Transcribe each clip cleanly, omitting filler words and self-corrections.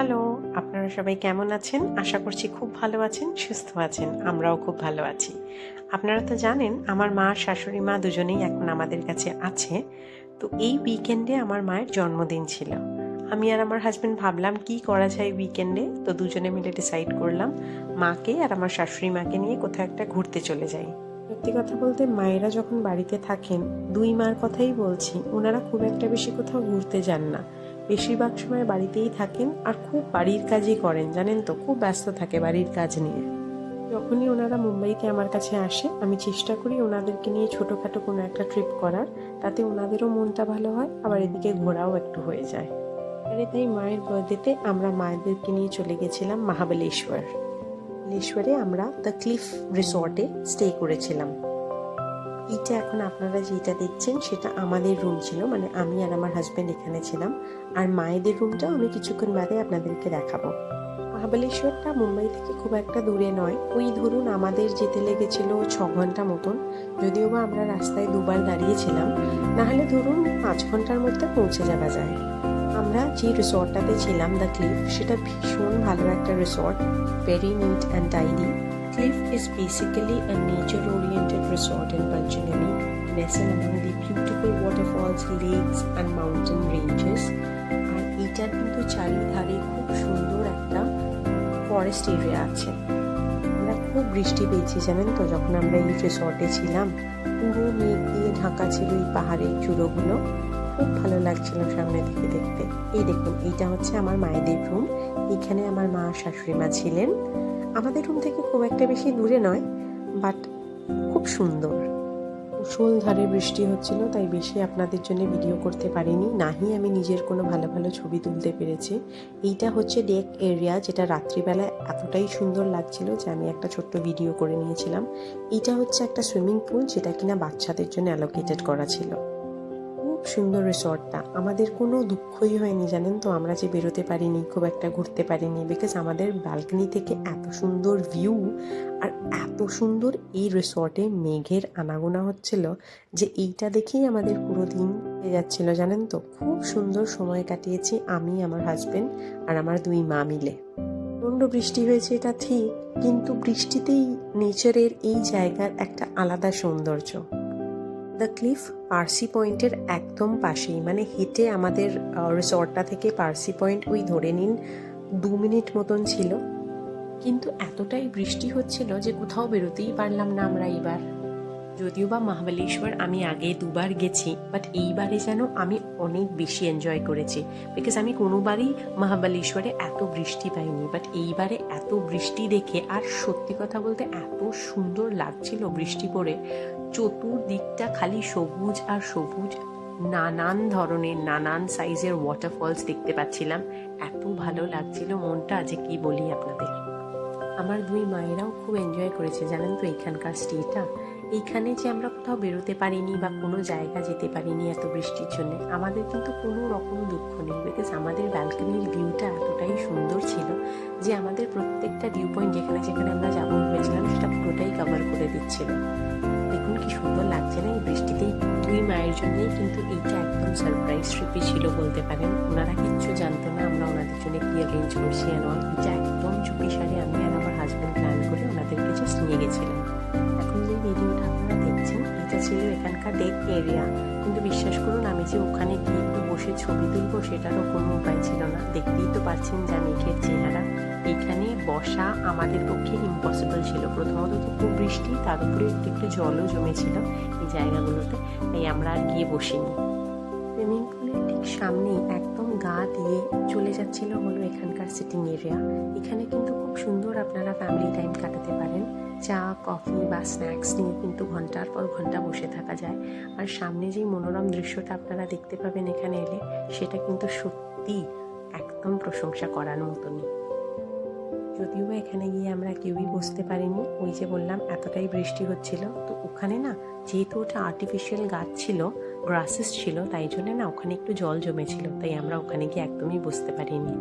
Hello, আপনারা সবাই কেমন আছেন? আশা করছি খুব ভালো আছেন, সুস্থ আছেন। আমরাও খুব ভালো আছি। আপনারা তো জানেন আমার মা আর শাশুড়ি মা দুজনেই এখন আমাদের কাছে আছে। তো এই উইকেন্ডে আমার মায়ের জন্মদিন ছিল। আমি আর আমার হাজব্যান্ড ভাবলাম কি করা যায় উইকেন্ডে, তো দুজনে মিলে ডিসাইড করলাম মাকে আর আমার শাশুড়ি মাকে নিয়ে কোথাও একটা ঘুরতে চলে যাই। সত্যি কথা বলতে মায়েরা যখন বাড়িতে থাকেন, দুই মার কথাই বলছি, ওনারা খুব একটা বেশি কোথাও ঘুরতে যান না। বেশিরভাগ সময় বাড়িতেই থাকেন আর খুব বাড়ির কাজই করেন, জানেন তো, খুব ব্যস্ত থাকে বাড়ির কাজ নিয়ে। যখনই ওনারা মুম্বাইতে আমার কাছে আসে আমি চেষ্টা করি ওনাদেরকে নিয়ে ছোটোখাটো কোনো একটা ট্রিপ করার, তাতে ওনাদেরও মনটা ভালো হয়, আবার এদিকে ঘোরাও একটু হয়ে যায়। আরে তাই মায়ের বার্থডেতে আমরা মায়েদেরকে নিয়ে চলে গেছিলাম মহাবলেশ্বর। মহাবলেশ্বরে আমরা দ্য ক্লিফ রিসর্টে স্টে করেছিলাম। এইটা এখন আপনারা যেটা দেখছেন সেটা আমাদের রুম ছিল, মানে আমি আর আমার হাজব্যান্ড এখানে ছিলাম। আর মায়েদের রুমটাও আমি কিছুক্ষণ বাদে আপনাদেরকে দেখাবো। মহাবলেশ্বরটা মুম্বাই থেকে খুব একটা দূরে নয়, ওই ধরুন আমাদের যেতে লেগেছিল 6 ঘন্টা মতন, যদিও বা আমরা রাস্তায় দুবার দাঁড়িয়েছিলাম, নাহলে ধরুন 5 ঘন্টার মধ্যে পৌঁছে যাওয়া যায়। আমরা যে রিসর্টটাতে ছিলাম দ্য ক্লিফ, সেটা ভীষণ ভালো একটা resort, very neat and tidy. Cliff is basically a nature-oriented resort in Panchgani, nestled among the beautiful waterfalls, lakes and mountain ranges. আর এটার কিন্তু চারিধারে খুব সুন্দর একটা ফরেস্ট এরিয়া আছে। আমরা খুব বৃষ্টি পেয়েছি জানেন তো, যখন আমরা এই রিসর্টে ছিলাম পুরো মেঘ দিয়ে ঢাকা ছিল এই পাহাড়ের চূড়োগুলো, খুব ভালো লাগছিল সামনে থেকে দেখতে। এই দেখুন, এইটা হচ্ছে আমার মায়েদের রুম, এখানে আমার মা শাশুড়ি মা ছিলেন। আমাদের রুম থেকে খুব একটা বেশি দূরে নয়, বাট খুব সুন্দর। ধারে বৃষ্টি হচ্ছিল, তাই বেশি আপনাদের জন্য ভিডিও করতে পারিনি, নাহি আমি নিজের কোনো ভালো ভালো ছবি তুলতে পেরেছি। এইটা হচ্ছে ডেক এরিয়া, যেটা রাত্রিবেলায় এতটাই সুন্দর লাগছিল যে আমি একটা ছোট্ট ভিডিও করে নিয়েছিলাম। এইটা হচ্ছে একটা সুইমিং পুল, যেটা কিনা বাচ্চাদের জন্য অ্যালোকেটেড করা ছিল। খুব সুন্দর রিসর্টটা, আমাদের কোনো দুঃখই হয়নি জানেন তো আমরা যে বেরোতে পারিনি, খুব একটা ঘুরতে পারিনি, বিকজ আমাদের ব্যালকনি থেকে এত সুন্দর ভিউ আর এত সুন্দর এই রিসর্টে মেঘের আনাগোনা হচ্ছিল যে এইটা দেখেই আমাদের পুরো দিন কেটে যাচ্ছিল জানেন তো। খুব সুন্দর সময় কাটিয়েছি আমি, আমার হাজবেন্ড আর আমার দুই মা মিলে। প্রচণ্ড বৃষ্টি হয়েছে এটা ঠিক, কিন্তু বৃষ্টিতেই নেচারের এই জায়গার একটা আলাদা সৌন্দর্য। দ্য ক্লিফ পার্সি পয়েন্টের একদম পাশেই, মানে হেঁটে আমাদের রিসর্টটা থেকে পার্সি পয়েন্ট ওই ধরে নিন 2 মিনিট মতন ছিল। কিন্তু এতটাই বৃষ্টি হচ্ছিল যে কোথাও বেরোতেই পারলাম না আমরা এইবার। যদিও বা মহাবলেশ্বর আমি আগে দুবার গেছি, বাট এইবারে যেন আমি অনেক বেশি এনজয় করেছি, বিকজ আমি কোনোবারই মহাবলেশ্বরে এত বৃষ্টি পাইনি, বাট এইবারে এত বৃষ্টি দেখে, আর সত্যি কথা বলতে এত সুন্দর লাগছিল বৃষ্টি পড়ে, চতুর্দিকটা খালি সবুজ আর সবুজ, নানান ধরনের নানান সাইজের ওয়াটারফলস দেখতে পাচ্ছিলাম। এত ভালো লাগছিল মনটা যে কি বলি আপনাদের। আমার দুই মায়েরাও খুব এনজয় করেছে জানেন তো এখানকার স্টেটা। এইখানে যে আমরা কোথাও বেরোতে পারিনি বা কোনো জায়গা যেতে পারিনি এত বৃষ্টির জন্য, আমাদের কিন্তু কোনো রকম দুঃখ নেই, বিকজ আমাদের ব্যালকনির ভিউটা এতটাই সুন্দর ছিল যে আমাদের প্রত্যেকটা ভিউ পয়েন্ট যেখানে যেখানে আমরা যাবো ভেবেছিলাম সেটা পুরোটাই কভার করে দিচ্ছিল। দেখুন কি সুন্দর লাগছে না এই বৃষ্টিতেই। দুই মায়ের জন্যই কিন্তু এইটা একদম সারপ্রাইজ ট্রিপই ছিল বলতে পারেন। ওনারা কিচ্ছু জানতো না আমরা ওনাদের জন্য কি অ্যারেঞ্জ করছি অ্যান্ড অল। এটা একদম চুপি সারে আমি আর আমার হাজব্যান্ড প্ল্যান করে ওনাদেরকে জাস্ট নিয়ে গেছিলাম। এখন যে ভিডিওটা আপনারা দেখছেন এটা ছিল এখানকার ডেক এরিয়া, কিন্তু বিশ্বাস করুন আমি যে ওখানে গিয়ে একটু বসে ছবি তুলবো সেটারও কোনো উপায় ছিল না। দেখতেই তো পারছেন যে মেঘের চেহারা, এখানে বসা আমাদের পক্ষে ইম্পসিবল ছিল। প্রথমত তো খুব বৃষ্টি, তার উপরে একটু একটু জলও জমেছিল এই জায়গাগুলোতে, তাই আমরা আর গিয়ে বসিনি। সুইমিং পুলের ঠিক সামনেই একদম গা দিয়ে চলে যাচ্ছিল হলো এখানকার সিটিং এরিয়া। এখানে কিন্তু খুব সুন্দর আপনারা ফ্যামিলি টাইম কাটাতে পারেন, চা কফি বা স্ন্যাক্স নিয়ে কিন্তু ঘন্টার পর ঘন্টা বসে থাকা যায়। আর সামনে যেই মনোরম দৃশ্যটা আপনারা দেখতে পাবেন এখানে এলে, সেটা কিন্তু সত্যি একদম প্রশংসা করার মতনই। যদিও বা এখানে গিয়ে আমরা কেউই বসতে পারিনি, ওই যে বললাম এতটাই বৃষ্টি হচ্ছিল, তো ওখানে না যেহেতু ওটা আর্টিফিশিয়াল গাছ ছিল, গ্রাসেস ছিল, তাই জন্য না ওখানে একটু জল জমেছিল, তাই আমরা ওখানে গিয়ে একদমই বসতে পারিনি।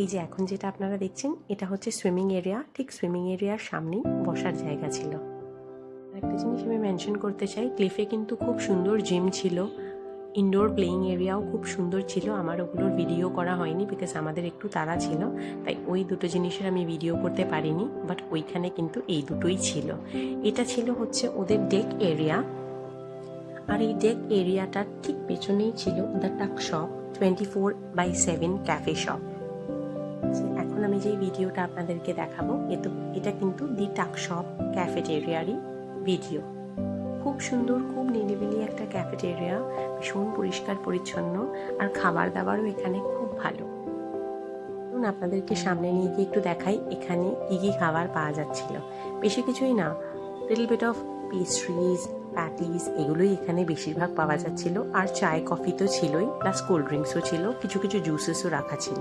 এই যে এখন যেটা আপনারা দেখছেন এটা হচ্ছে সুইমিং এরিয়া, ঠিক সুইমিং এরিয়ার সামনেই বসার জায়গা ছিল। একটা জিনিস আমি মেনশন করতে চাই, ক্লিফে কিন্তু খুব সুন্দর জিম ছিল, ইনডোর প্লেয়িং এরিয়াও খুব সুন্দর ছিল। আমার ওগুলোর ভিডিও করা হয়নি বিকজ আমাদের একটু তাড়া ছিল, তাই ওই দুটো জিনিসের আমি ভিডিও করতে পারিনি। বাট ওইখানে কিন্তু এই দুটোই ছিল। এটা ছিল হচ্ছে ওদের ডেক এরিয়া, আর এই ডেক এরিয়াটার ঠিক পেছনেই ছিল দ্য টাক শপ 24/7 ক্যাফে শপ। এখন আমি যে ভিডিওটা আপনাদেরকে দেখাবো এটা কিন্তু দি টাক শপ ক্যাফেটেরিয়ারই ভিডিও। খুব সুন্দর, খুব নিরিবিলি একটা ক্যাফেটেরিয়া, ভীষণ পরিষ্কার পরিচ্ছন্ন, আর খাবার দাবারও এখানে খুব ভালো। আপনাদেরকে সামনে নিয়ে গিয়ে একটু দেখাই এখানে কী কী খাবার পাওয়া যাচ্ছিল। বেশি কিছুই না, little bit of pastries, patties, এগুলোই এখানে বেশিরভাগ পাওয়া যাচ্ছিল। আর চায় কফি তো ছিলই, প্লাস কোল্ড ড্রিঙ্কসও ছিল, কিছু কিছু জুসেসও রাখা ছিল।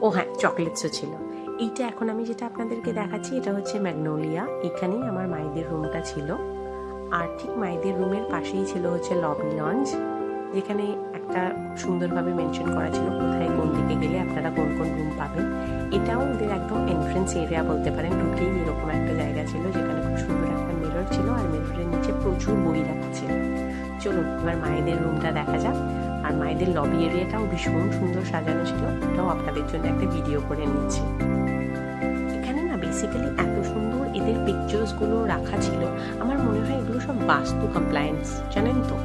ও হ্যাঁ, চকলেটসও ছিল। এইটা এখন আমি যেটা আপনাদেরকে দেখাচ্ছি এটা হচ্ছে ম্যাগনোলিয়া। এখানেই আমার মায়েদের রুমটা ছিল, আর ঠিক মায়েদের রুমের পাশেই ছিল হচ্ছে লবি লঞ্চ, যেখানে একটা সুন্দরভাবে মেনশন করা ছিল কোথায় কোন দিকে গেলে আপনারা কোন কোন রুম পাবেন। এটাও ওদের একদম এন্ট্রেন্স এরিয়া বলতে পারেন, ঢুকেই এরকম একটা জায়গা ছিল যেখানে খুব সুন্দর একটা মিরর ছিল, আর মিররের নিচে প্রচুর বই রাখা ছিল। চলুন এবার মায়েদের রুমটা দেখা যাক। আর মায়েদের লবি এরিয়াটাও ভীষণ সুন্দর সাজানো ছিল, এটাও আপনাদের জন্য একটা ভিডিও করে নিয়েছি। এখানে না বেসিক্যালি এত সুন্দর এদের পিকচার্সগুলো রাখা ছিল, আমার মনে হয় এগুলো সব বাস্তু কমপ্লায়েন্স, জানেন তো।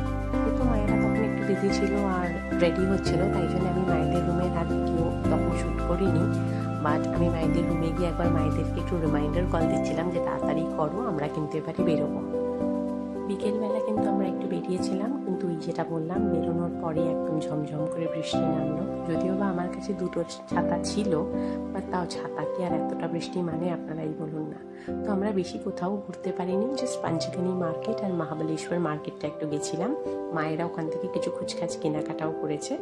কিন্তু মায়েরা তখন একটু বিজি ছিল আর রেডি হচ্ছিল, তাই জন্য আমি মায়েদের রুমের আর ভিডিও তখন শ্যুট করিনি। বাট আমি মায়েদের রুমে গিয়ে একবার মায়েদেরকে একটু রিমাইন্ডার কল দিচ্ছিলাম যে তাড়াতাড়ি করো, আমরা কিন্তু এবারে বেরোবো। বিকেলবেলা কিন্তু আমরা একটু বেরিয়েছিলাম, কিন্তু ওই যেটা বললাম বেরোনোর পরে একদম ঝমঝম করে বৃষ্টি নামলো। যদিও বা আমার কাছে দুটো ছাতা ছিল, বাট তাও ছাতা কি আর এতটা বৃষ্টি মানে আপনারাই বলুন না। তো আমরা বেশি কোথাও ঘুরতে পারিনি, জাস্ট পাঞ্চগানি মার্কেট আর মহাবলেশ্বর মার্কেটটা একটু গেছিলাম। মায়েরা ওখান থেকে কিছু খুচখাচ কেনাকাটাও করেছে।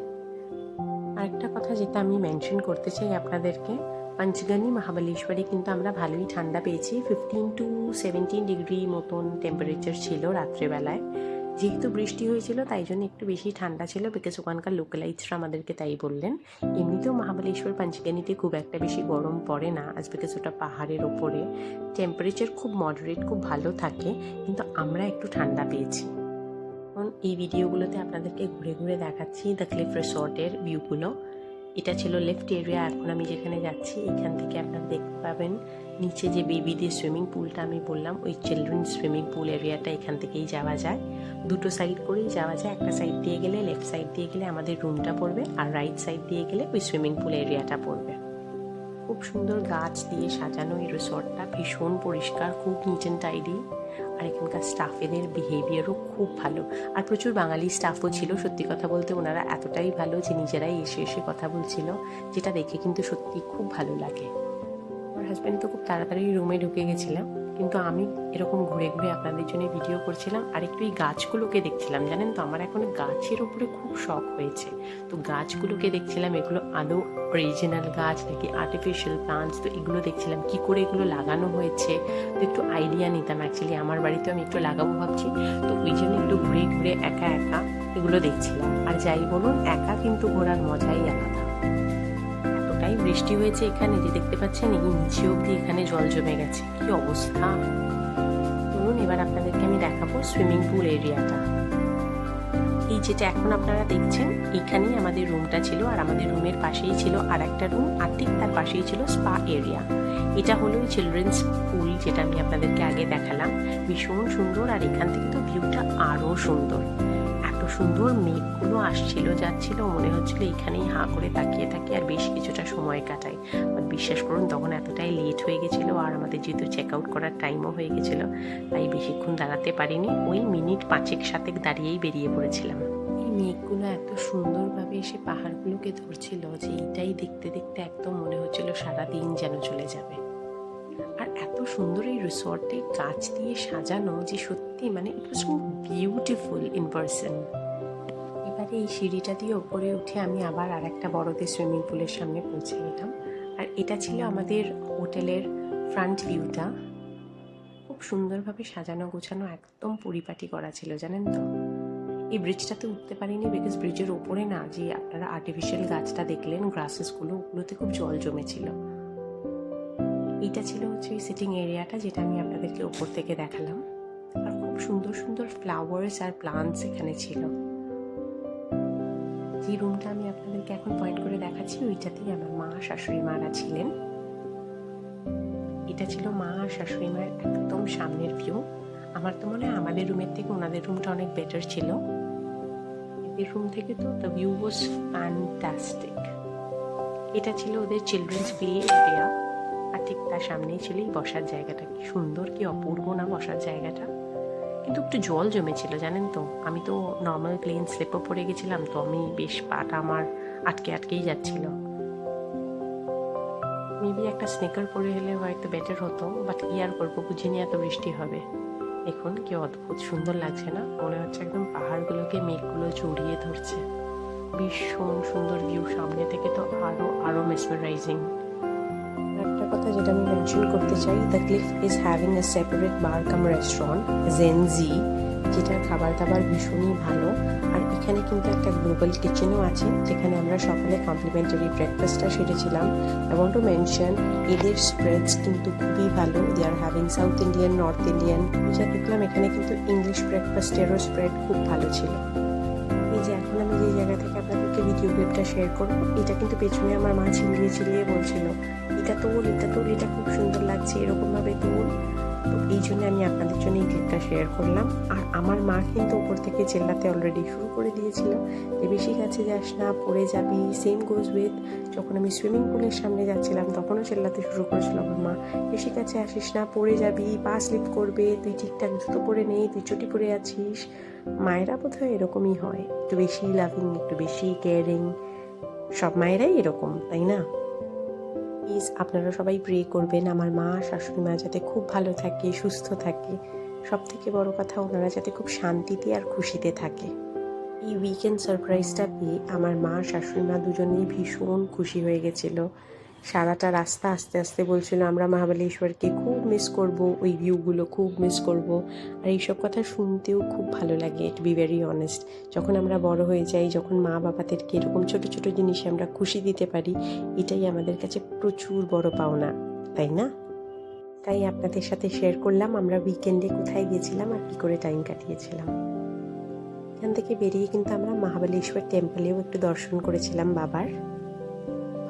আরেকটা কথা যেটা আমি মেনশন করতে চাই আপনাদেরকে, পাঞ্চগানি মহাবলেশ্বরে কিন্তু আমরা ভালোই ঠান্ডা পেয়েছি। 15 to 17 ডিগ্রি মতন টেম্পারেচার ছিল রাত্রেবেলায়। যেহেতু বৃষ্টি হয়েছিল তাই জন্য একটু বেশি ঠান্ডা ছিল, বিকজ ওখানকার লোকালাইটসরা আমাদেরকে তাই বললেন। এমনিতেও মহাবলেশ্বর পাঞ্চগানিতে খুব একটা বেশি গরম পড়ে না, আজ বিকজ ওটা পাহাড়ের ওপরে। টেম্পারেচার খুব মডারেট, খুব ভালো থাকে, কিন্তু আমরা একটু ঠান্ডা পেয়েছি। এখন এই ভিডিওগুলোতে আপনাদেরকে ঘুরে ঘুরে দেখাচ্ছি দ্য ক্লিফ রিসর্টের ভিউগুলো। এটা ছিল লেফট এরিয়া। এখন আমি যেখানে যাচ্ছি এখান থেকে আপনারা দেখতে পাবেন নিচে যে বেবিদের সুইমিং পুলটা আমি বললাম, ওই চিলড্রেন্স সুইমিং পুল এরিয়াটা এখান থেকেই যাওয়া যায়। দুটো সাইড করেই যাওয়া যায়, একটা সাইড দিয়ে গেলে, লেফট সাইড দিয়ে গেলে আমাদের রুমটা পড়বে, আর রাইট সাইড দিয়ে গেলে ওই সুইমিং পুল এরিয়াটা পড়বে। খুব সুন্দর গাছ দিয়ে সাজানো এই রিসর্টটা, ভীষণ পরিষ্কার, খুব নিট অ্যান্ড টাইডি। আর এখানকার স্টাফেদের বিহেভিয়ারও খুব ভালো, আর প্রচুর বাঙালি স্টাফও ছিল। সত্যি কথা বলতে ওনারা এতটাই ভালো যে নিজেরাই এসে এসে কথা বলছিল, যেটা দেখে কিন্তু সত্যি খুব ভালো লাগে। আমার হাজব্যান্ড তো খুব তাড়াতাড়ি রুমে ঢুকে গেছিলাম, কিন্তু আমি এরকম ঘুরে ঘুরে আপনাদের জন্য ভিডিও করছিলাম আর একটু এই গাছগুলোকে দেখছিলাম। জানেন তো আমার এখন গাছের উপরে খুব শখ হয়েছে, তো গাছগুলোকে দেখছিলাম এগুলো আদৌ অরিজিনাল গাছ নাকি আর্টিফিশিয়াল প্লান্টস। তো এগুলো দেখছিলাম কি করে এগুলো লাগানো হয়েছে, তো একটু আইডিয়া নিতাম। অ্যাকচুয়ালি আমার বাড়িতেও আমি একটু লাগাবো ভাবছি, তো ওই জন্য একটু ঘুরে ঘুরে একা একা এগুলো দেখছিলাম। আর যাই বলুন, একা কিন্তু ঘোরার মজাই আলাদা। এতটাই বৃষ্টি হয়েছে এখানে যে দেখতে পাচ্ছেন এই নিচে অবধি এখানে জল জমে গেছে, কি অবস্থা। চলুন এবার আপনাদেরকে আমি দেখাবো সুইমিং পুল এরিয়াটা। এই যেটা এখন আপনারা দেখছেন এখানেই আমাদের রুমটা ছিল, আর আমাদের রুমের পাশেই ছিল আর একটা রুম, আর ঠিক তার পাশেই ছিল স্পা এরিয়া। এটা হলো চিলড্রেন্স পুল যেটা আমি আপনাদেরকে আগে দেখালাম, ভীষণ সুন্দর। আর এখান থেকে তো ভিউটা আরও সুন্দর, এত সুন্দর মেঘগুলো আসছিল যাচ্ছিল, মনে হচ্ছিল এখানেই হাঁ করে তাকিয়ে থাকি আর বেশ কিছুটা সময় কাটাই। বাট বিশ্বাস করুন তখন এতটাই লেট হয়ে গেছিলো, আর আমাদের যেহেতু চেক আউট করার টাইমও হয়ে গেছিলো, তাই বেশিক্ষণ দাঁড়াতে পারিনি। ওই মিনিট 5-7 দাঁড়িয়েই বেরিয়ে পড়েছিলাম। এই মেঘগুলো এত সুন্দরভাবে এসে পাহাড়গুলোকে ধরছিল যে এইটাই দেখতে দেখতে একদম মনে হচ্ছিল সারাদিন যেন চলে যাবে। আর এত সুন্দর এই রিসর্টে গাছ দিয়ে সাজানো যে সত্যি মানে it was so beautiful in person. এবারে এই সিঁড়িটা দিয়ে ওপরে উঠে আমি আবার আর একটা বড়দের সুইমিং পুলের সামনে পৌঁছে গেলাম। আর এটা ছিল আমাদের হোটেলের ফ্রন্ট ভিউটা, খুব সুন্দরভাবে সাজানো গোছানো, একদম পরিপাটি করা ছিল জানেন তো। এই ব্রিজটাতে উঠতে পারিনি বিকজ ব্রিজের ওপরে না যে আপনারা আর্টিফিশিয়াল গাছটা দেখলেন গ্রাসেসগুলো, ওগুলোতে খুব জল জমেছিল। এইটা ছিল হচ্ছে ওই সিটিং এরিয়াটা যেটা আমি আপনাদেরকে ওপর থেকে দেখালাম। আর খুব সুন্দর সুন্দর ফ্লাওয়ার্স আর প্লান্টস এখানে ছিল। যে রুমটা আমি আপনাদেরকে এখন পয়েন্ট করে দেখাচ্ছি ওইটাতেই আমার মা শাশুড়ি মারা ছিলেন। এটা ছিল মা আর শাশুড়ি মায়ের একদম সামনের ভিউ। আমার তো মনে হয় আমাদের রুমের থেকে ওনাদের রুমটা অনেক বেটার ছিল। এদের রুম থেকে তো দ্য ভিউ ওয়াজ ফ্যান্টাস্টিক। এটা ছিল ওদের চিলড্রেন্স প্লে এরিয়া, আর ঠিক তার সামনেই ছিল এই বসার জায়গাটা। কি সুন্দর, কি অপূর্ব না বসার জায়গাটা। কিন্তু একটু জল জমেছিল জানেন তো, আমি তো নর্মাল প্লেন স্লিপও পরে গেছিলাম, তো আমি বেশ পাটা আমার আটকেই যাচ্ছিল। মেবি একটা স্নেকার পরে হলে হয়তো বেটার হতো, বাট কি আর করবো, বুঝিনি এত বৃষ্টি হবে। দেখুন কি অদ্ভুত সুন্দর লাগছে না, মনে হচ্ছে একদম পাহাড়গুলোকে মেঘগুলো জড়িয়ে ধরছে। ভীষণ সুন্দর ভিউ, সামনে থেকে তো আরো মেসমারাইজিং। একটা কথা যেটা আমি মেনশন করতে চাই, the cliff is having a separate bar come restaurant Gen Z, যেটার খাবার দাবার ভীষণই ভালো। আর এখানে কিন্তু একটা গ্লোবাল কিচেনও আছে, যেখানে আমরা সকালে কমপ্লিমেন্টারি ব্রেকফাস্টটা সেরেছিলাম। আই ওয়ান্ট টু মেনশন এদের স্প্রেডস কিন্তু খুবই ভালো। They are having South Indian, North Indian. যা দেখলাম এখানে কিন্তু ইংলিশ ব্রেকফাস্টেরও স্প্রেড খুব ভালো ছিল। এই যে এখন আমি যে জায়গা থেকে আপনাদেরকে ভিডিও ক্লিপটা শেয়ার করবো, এটা কিন্তু পেছনে আমার মা চিল্লিয়ে বলছিল, এটা তোল, এটা খুব সুন্দর লাগছে, এরকমভাবে তোল। তো এই জন্য আমি আপনাদের জন্য এই ক্লিপটা শেয়ার করলাম। আর আমার মা কিন্তু উপর থেকে চিল্লাতে অলরেডি শুরু করে দিয়েছিল যে বেশি কাছে যাস না, পড়ে যাবি। সেম গোজ উইথ যখন আমি সুইমিং পুলের সামনে যাচ্ছিলাম তখনও চিল্লাতে শুরু করেছিল আমার মা, বেশি কাছে আসিস না, পড়ে যাবি, পা স্লিপ করবে, তুই ঠিকঠাক জুতো পরে নেই, তুই চটি পরে আছিস। মায়েরা বোধহয় এরকমই হয়, একটু বেশি লাভিং, একটু বেশি কেয়ারিং। সব মায়েরাই এরকম, তাই না? প্লিজ আপনারা সবাই প্রে করবেন আমার মা শাশুড়ি মা যাতে খুব ভালো থাকে, সুস্থ থাকে। সব থেকে বড় কথা, ওনারা যাতে খুব শান্তিতে আর খুশিতে থাকে। এই উইকেন্ড সারপ্রাইজটা পেয়ে আমার মা শাশুড়ি মা দুজনেই ভীষণ খুশি হয়ে গেছিলো। সারাটা রাস্তা আস্তে আস্তে বলছিল আমরা মহাবালেশ্বরকে খুব মিস করব, ওই ভিউগুলো খুব মিস করব। আর এইসব কথা শুনতেও খুব ভালো লাগে, টু বি ভেরি অনেস্ট। যখন আমরা বড় হয়ে যাই, যখন মা বাবাদেরকে এরকম ছোট ছোট জিনিসে আমরা খুশি দিতে পারি, এটাই আমাদের কাছে প্রচুর বড় পাওনা, তাই না? তাই আপনাদের সাথে শেয়ার করলাম আমরা উইকেন্ডে কোথায় গেছিলাম আর কী করে টাইম কাটিয়েছিলাম। এখান থেকে বেরিয়ে কিন্তু আমরা মহাবালেশ্বর টেম্পলেও একটু দর্শন করেছিলাম বাবার।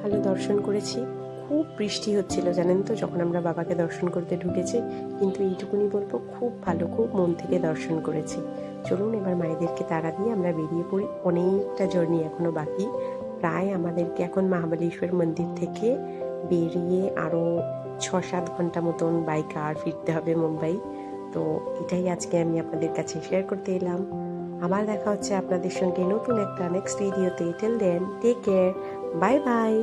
ভালো দর্শন করেছি। খুব বৃষ্টি হচ্ছিল জানেন তো যখন আমরা বাবাকে দর্শন করতে ঢুকেছি, কিন্তু এইটুকুনি বলবো খুব ভালো, খুব মন থেকে দর্শন করেছি। চলুন এবার মায়েদেরকে তাড়া দিয়ে আমরা বেরিয়ে পড়ি। অনেকটা জার্নি এখনো বাকি, প্রায় আমাদেরকে এখন মহাবালেশ্বর মন্দির থেকে বেরিয়ে আরও 6-7 ঘন্টা মতন বাই কার ফিরতে হবে মুম্বাই। তো এটাই আজকে আমি আপনাদের কাছে শেয়ার করতে এলাম। আবার দেখা হচ্ছে আপনাদের সঙ্গে নতুন একটা নেক্সট ভিডিওতে। Till then take care, bye by.